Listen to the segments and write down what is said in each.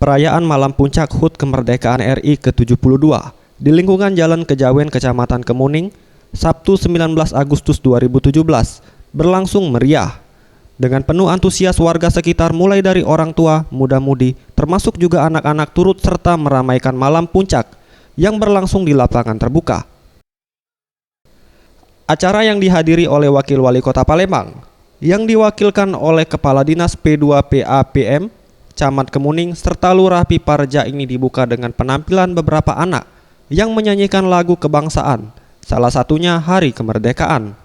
perayaan Malam Puncak HUT Kemerdekaan RI ke-72 di lingkungan Jalan Kejawen, Kecamatan Kemuning, Sabtu 19 Agustus 2017 berlangsung meriah. Dengan penuh antusias warga sekitar mulai dari orang tua, muda-mudi, termasuk juga anak-anak turut serta meramaikan Malam Puncak yang berlangsung di lapangan terbuka. Acara yang dihadiri oleh Wakil Wali Kota Palembang, yang diwakilkan oleh Kepala Dinas P2PAPM, Camat Kemuning, serta Lurah Piparja ini dibuka dengan penampilan beberapa anak yang menyanyikan lagu kebangsaan, salah satunya Hari Kemerdekaan.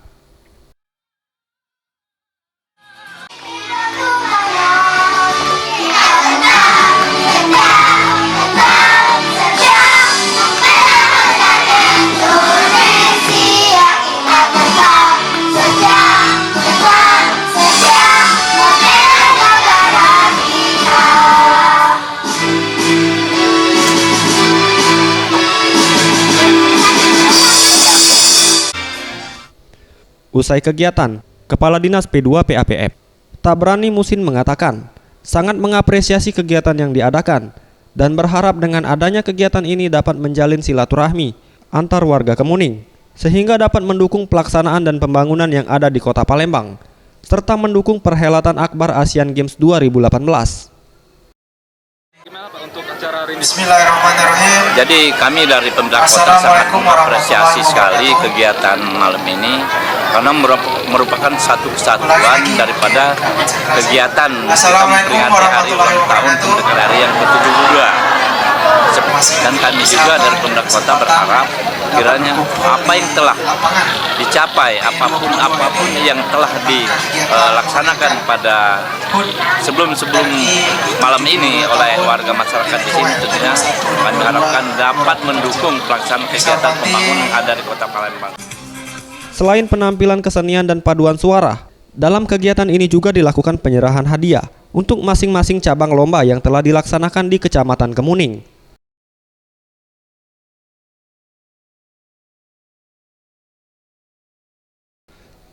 Usai kegiatan, Kepala Dinas P2PAPM, Tabrani Musin mengatakan sangat mengapresiasi kegiatan yang diadakan dan berharap dengan adanya kegiatan ini dapat menjalin silaturahmi antar warga Kemuning sehingga dapat mendukung pelaksanaan dan pembangunan yang ada di Kota Palembang serta mendukung perhelatan Akbar Asian Games 2018. Gimana Pak untuk acara hari ini? Bismillahirrahmanirrahim. Jadi kami dari pemerintah kota sangat mengapresiasi sekali kegiatan malam ini karena merupakan satu kesatuan daripada kegiatan kita memperingati hari ulang tahun kemerdekaan RI yang ke-72. Dan kami juga dari pemerintah kota berharap kiranya apa yang telah dicapai, apapun yang telah dilaksanakan pada sebelum malam ini oleh warga masyarakat di sini, tentunya kami harapkan dapat mendukung pelaksanaan kegiatan pembangunan yang ada di Kota Palembang. Selain penampilan kesenian dan paduan suara, dalam kegiatan ini juga dilakukan penyerahan hadiah untuk masing-masing cabang lomba yang telah dilaksanakan di Kecamatan Kemuning.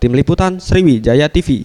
Tim Liputan Sriwijaya TV.